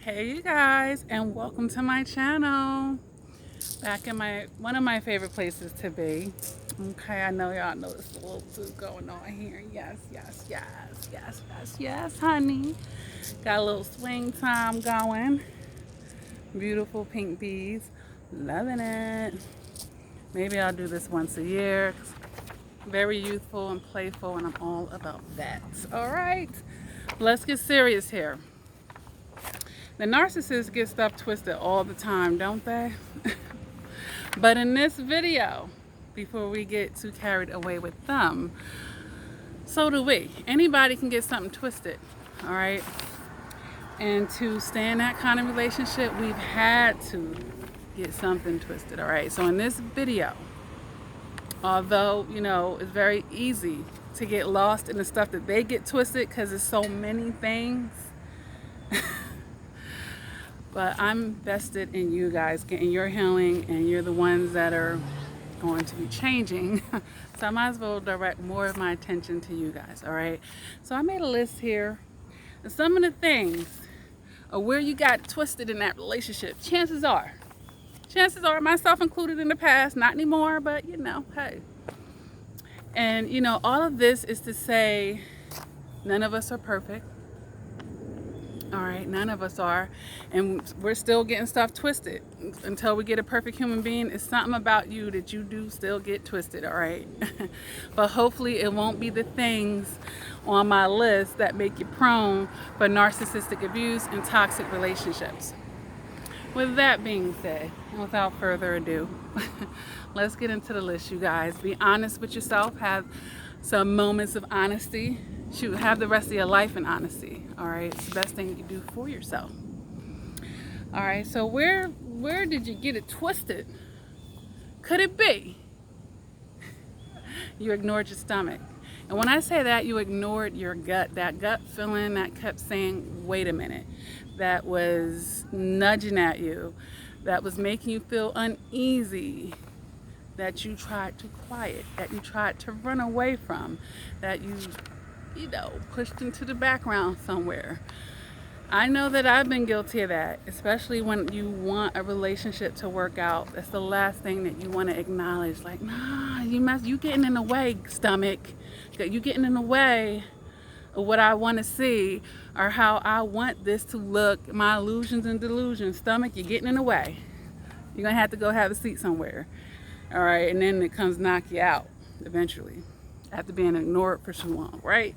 Hey you guys, and welcome to my channel. Back in one of my favorite places to be. Okay, I know y'all noticed a little boo going on here. Yes, honey. Got a little swing time going. Beautiful pink bees. Loving it. Maybe I'll do this once a year. Very youthful and playful, and I'm all about that. All right, let's get serious here. The narcissists get stuff twisted all the time, don't they? But in this video, before we get too carried away with them, so do we. Anybody can get something twisted, all right? And to stay in that kind of relationship, we've had to get something twisted, all right? So in this video, although, you know, it's very easy to get lost in the stuff that they get twisted because there's so many things. But I'm vested in you guys getting your healing, and you're the ones that are going to be changing. So I might as well direct more of my attention to you guys, all right? So I made a list here. And some of the things of where you got twisted in that relationship, chances are, myself included in the past, not anymore, but you know, hey. And you know, all of this is to say none of us are perfect. All right, none of us are, and we're still getting stuff twisted until we get a perfect human being. It's something about you that you do still get twisted, all right? But hopefully it won't be the things on my list that make you prone for narcissistic abuse and toxic relationships. With that being said, and without further ado, let's get into the list, you guys. Be honest with yourself. Have some moments of honesty. Shoot, have the rest of your life in honesty. All right, it's the best thing you can do for yourself. All right, so where did you get it twisted? Could it be you ignored your stomach? And when I say that, you ignored your gut, that gut feeling that kept saying, wait a minute, that was nudging at you, that was making you feel uneasy, that you tried to quiet, that you tried to run away from, that you know, pushed into the background somewhere. I know that I've been guilty of that, especially when you want a relationship to work out. That's the last thing that you want to acknowledge. Like, nah, you getting in the way, stomach. You getting in the way of what I want to see or how I want this to look. My illusions and delusions. Stomach, you're getting in the way. You're going to have to go have a seat somewhere. All right, and then it comes knock you out eventually after being ignored for so long, right?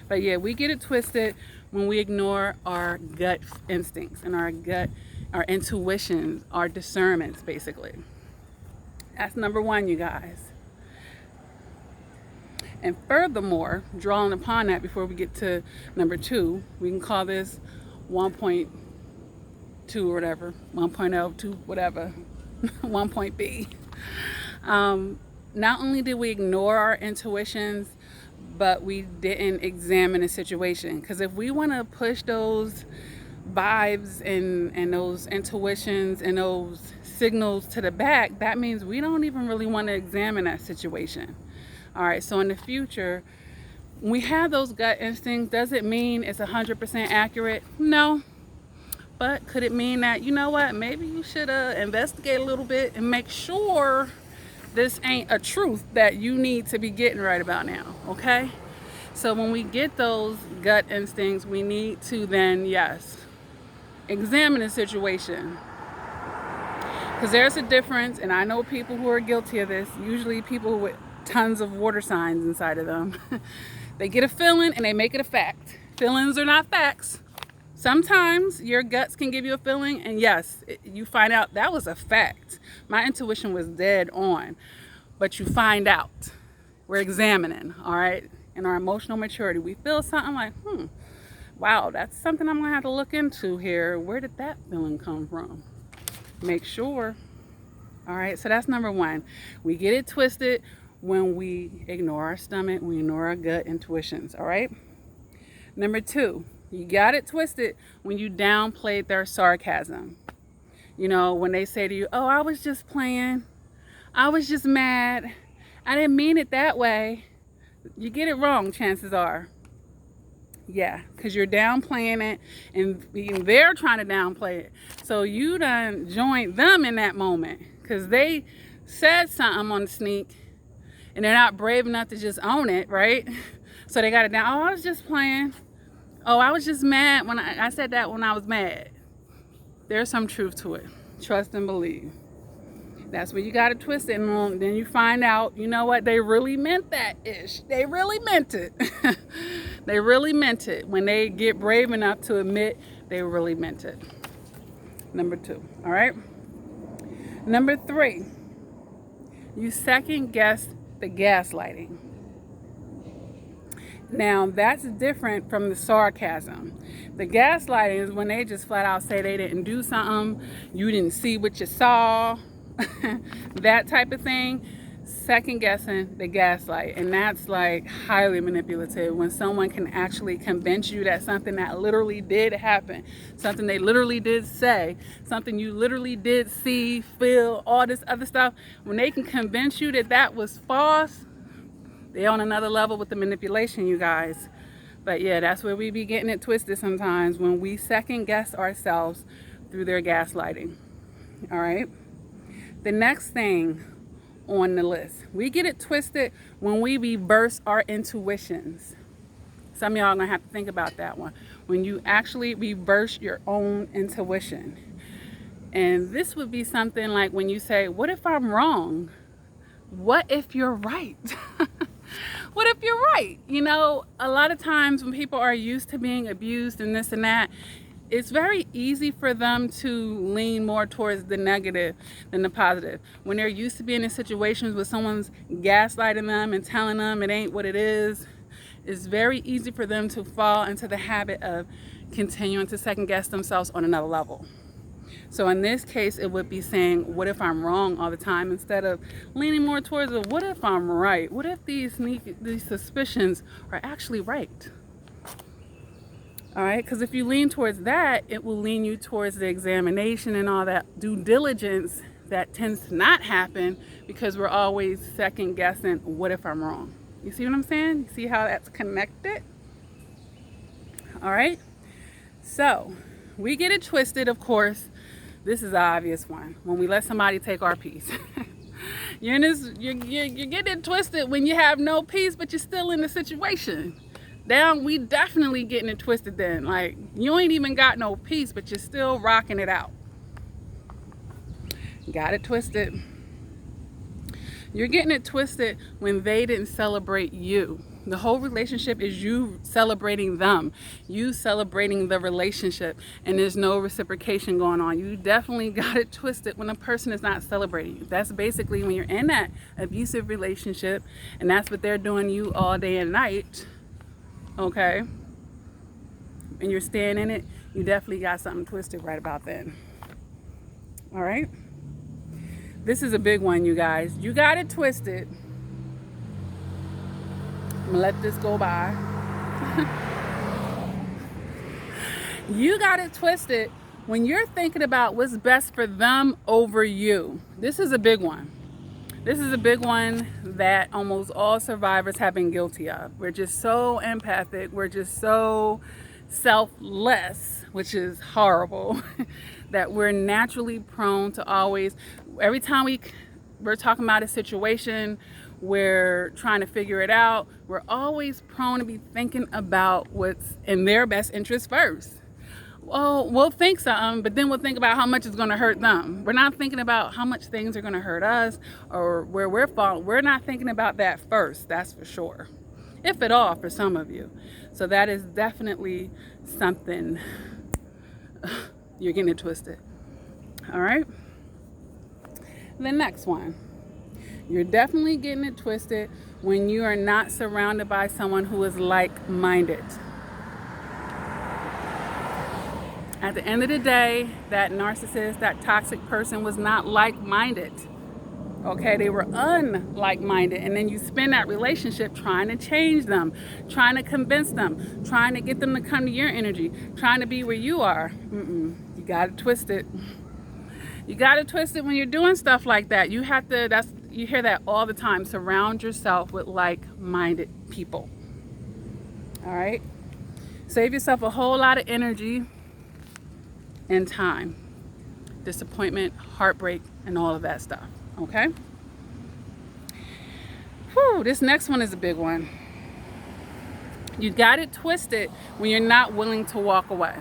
But yeah, we get it twisted when we ignore our gut instincts and our intuitions, our discernments, basically. That's number one, you guys. And furthermore, drawing upon that before we get to number two, we can call this 1.2 or whatever, 1.0 to whatever, 1.B. Not only did we ignore our intuitions, but we didn't examine the situation. Because if we want to push those vibes and those intuitions and those signals to the back, that means we don't even really want to examine that situation. All right, so in the future, when we have those gut instincts, does it mean it's 100% accurate? No. But could it mean that, you know what, maybe you should investigate a little bit and make sure this ain't a truth that you need to be getting right about now, okay? So when we get those gut instincts, we need to then, yes, examine the situation. Because there's a difference, and I know people who are guilty of this, usually people with tons of water signs inside of them. They get a feeling and they make it a fact. Feelings are not facts. Sometimes your guts can give you a feeling, and yes, you find out that was a fact. My intuition was dead on, but you find out. We're examining, all right? In our emotional maturity, we feel something like, wow, that's something I'm gonna have to look into here. Where did that feeling come from? Make sure. All right, so that's number one. We get it twisted when we ignore our stomach, we ignore our gut intuitions, all right? Number two, you got it twisted when you downplayed their sarcasm. You know, when they say to you, oh, I was just playing. I was just mad. I didn't mean it that way. You get it wrong, chances are. Yeah, because you're downplaying it and they're trying to downplay it. So you done joined them in that moment because they said something on the sneak and they're not brave enough to just own it, right? So they got it down. Oh, I was just playing. Oh, I was just mad when I said that when I was mad. There's some truth to it. Trust and believe. That's where you got to twist it. And then you find out, you know what? They really meant that ish. They really meant it. They really meant it. When they get brave enough to admit they really meant it. Number 2. All right. Number 3, you second guess the gaslighting. Now, that's different from the sarcasm. The gaslighting is when they just flat out say they didn't do something, you didn't see what you saw, that type of thing. Second guessing the gaslight. And that's like highly manipulative when someone can actually convince you that something that literally did happen, something they literally did say, something you literally did see, feel, all this other stuff. When they can convince you that that was false, they're on another level with the manipulation, you guys. But yeah, that's where we be getting it twisted sometimes, when we second guess ourselves through their gaslighting. All right. The next thing on the list, we get it twisted when we reverse our intuitions. Some of y'all are gonna have to think about that one. When you actually reverse your own intuition. And this would be something like when you say, what if I'm wrong? What if you're right? What if you're right? You know, a lot of times when people are used to being abused and this and that, it's very easy for them to lean more towards the negative than the positive. When they're used to being in situations where someone's gaslighting them and telling them it ain't what it is, it's very easy for them to fall into the habit of continuing to second guess themselves on another level. So in this case, it would be saying, what if I'm wrong all the time, instead of leaning more towards the, what if I'm right? What if these suspicions are actually right? All right, because if you lean towards that, it will lean you towards the examination and all that due diligence that tends to not happen because we're always second guessing, what if I'm wrong? You see what I'm saying? You see how that's connected? All right, so we get it twisted, of course. This is the obvious one, when we let somebody take our peace. You're getting it twisted when you have no peace, but you're still in the situation. Down, we definitely getting it twisted then. Like, you ain't even got no peace, but you're still rocking it out. Got it twisted. You're getting it twisted when they didn't celebrate you. The whole relationship is you celebrating them, you celebrating the relationship, and there's no reciprocation going on. You definitely got it twisted when a person is not celebrating you. That's basically when you're in that abusive relationship, and that's what they're doing to you all day and night, okay? And you're staying in it, you definitely got something twisted right about then. All right? This is a big one, you guys. You got it twisted. I'm gonna let this go by. You got it twisted when you're thinking about what's best for them over you. This is a big one. This is a big one that almost all survivors have been guilty of. We're just so empathic. We're just so selfless, which is horrible, that we're naturally prone to always, every time we're talking about a situation, we're trying to figure it out, we're always prone to be thinking about what's in their best interest first. Well, we'll think something, but then we'll think about how much it's going to hurt them. We're not thinking about how much things are going to hurt us or where we're falling. We're not thinking about that first, that's for sure. If at all, for some of you. So that is definitely something you're getting it twisted. All right? The next one. You're definitely getting it twisted when you are not surrounded by someone who is like-minded. At the end of the day, that narcissist, that toxic person was not like-minded. Okay, they were unlike-minded. And then you spend that relationship trying to change them, trying to convince them, trying to get them to come to your energy, trying to be where you are. You got it twisted. You got it twisted when you're doing stuff like that. You have to, you hear that all the time. Surround yourself with like-minded people. All right? Save yourself a whole lot of energy and time, disappointment, heartbreak, and all of that stuff, okay? Whew, this next one is a big one. You got it twisted when you're not willing to walk away.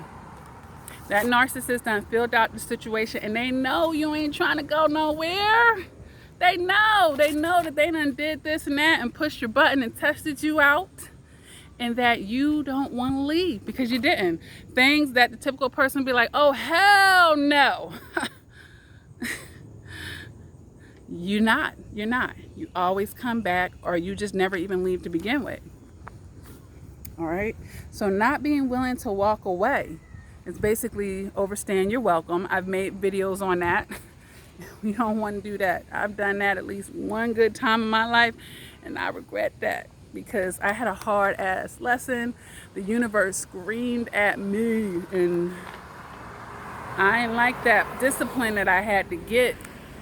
That narcissist done filled out the situation and they know you ain't trying to go nowhere. They know that they done did this and that and pushed your button and tested you out, and that you don't want to leave because you didn't. Things that the typical person would be like, oh, hell no. You're not. You always come back, or you just never even leave to begin with. All right? So not being willing to walk away is basically overstaying your welcome. I've made videos on that. We don't want to do that. I've done that at least one good time in my life, and I regret that because I had a hard-ass lesson. The universe screamed at me, and I didn't like that discipline that I had to get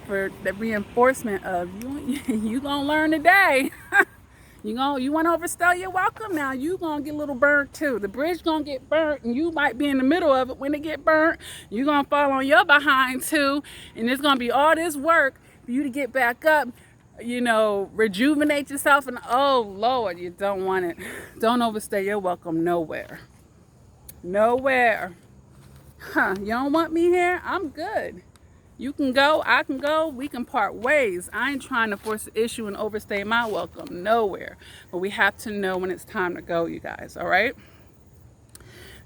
for the reinforcement of you gonna learn today. You want to overstay your welcome now. You gonna get a little burnt too. The bridge gonna get burnt, and you might be in the middle of it when it get burnt. You gonna fall on your behind too, and it's gonna be all this work for you to get back up. Rejuvenate yourself, and oh Lord, you don't want it. Don't overstay your welcome nowhere. Nowhere. You don't want me here? I'm good. You can go, I can go, we can part ways. I ain't trying to force the issue and overstay my welcome nowhere. But we have to know when it's time to go, you guys, all right?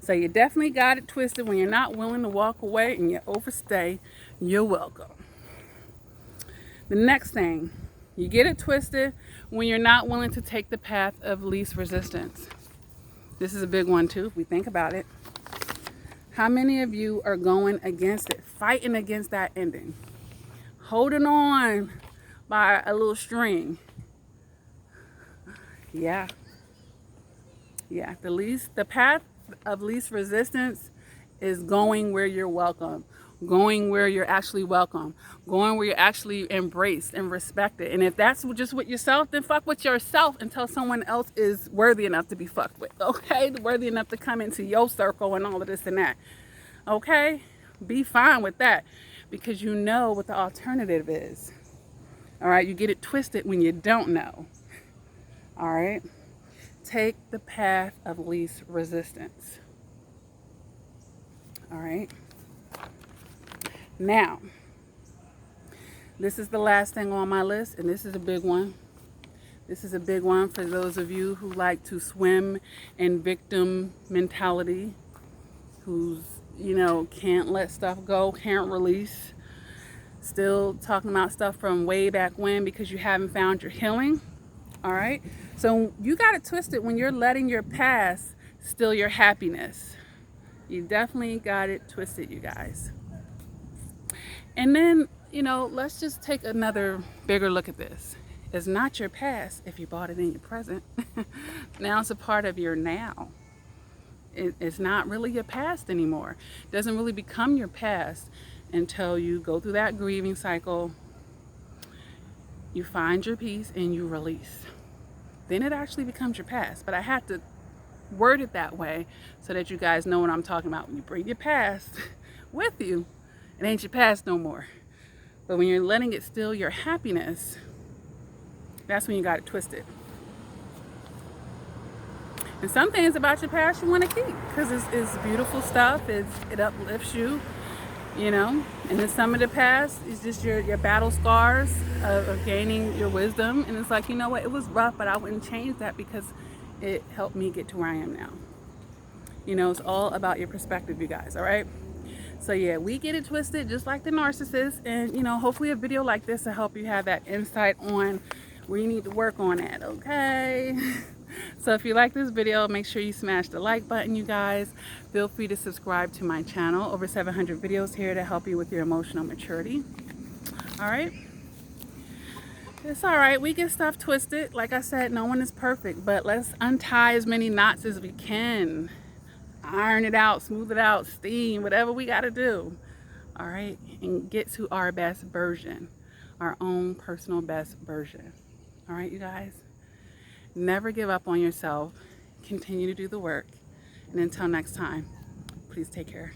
So you definitely got it twisted when you're not willing to walk away and you overstay your welcome. The next thing, you get it twisted when you're not willing to take the path of least resistance. This is a big one too, if we think about it. How many of you are going against it, fighting against that ending, holding on by a little string? Yeah. The path of least resistance is going where you're welcome, going where you're actually welcome, going where you're actually embraced and respected. And if that's just with yourself, then fuck with yourself until someone else is worthy enough to be fucked with, okay? Worthy enough to come into your circle and all of this and that, okay? Be fine with that because you know what the alternative is, all right? You get it twisted when you don't know, all right? Take the path of least resistance, all right? Now, this is the last thing on my list, and this is a big one. This is a big one for those of you who like to swim in victim mentality, who's, can't let stuff go, can't release, still talking about stuff from way back when because you haven't found your healing, all right? So you got it twisted when you're letting your past steal your happiness. You definitely got it twisted, you guys. And then, let's just take another bigger look at this. It's not your past if you bought it in your present. Now it's a part of your now. It's not really your past anymore. It doesn't really become your past until you go through that grieving cycle, you find your peace, and you release. Then it actually becomes your past. But I had to word it that way so that you guys know what I'm talking about. When you bring your past with you, it ain't your past no more. But when you're letting it steal your happiness, that's when you got it twisted. And some things about your past you want to keep because it's beautiful stuff. It uplifts you, And then some of the past is just your battle scars of gaining your wisdom. And it's like, you know what? It was rough, but I wouldn't change that because it helped me get to where I am now. It's all about your perspective, you guys, all right? So yeah, we get it twisted just like the narcissist, and hopefully a video like this will help you have that insight on where you need to work on at, okay? So if you like this video, make sure you smash the like button, you guys. Feel free to subscribe to my channel. Over 700 videos here to help you with your emotional maturity. All right? It's all right. We get stuff twisted. Like I said, no one is perfect, but let's untie as many knots as we can. Iron it out, smooth it out, steam, whatever we got to do, all right, and get to our best version, our own personal best version, all right, you guys? Never give up on yourself. Continue to do the work, And until next time, please take care.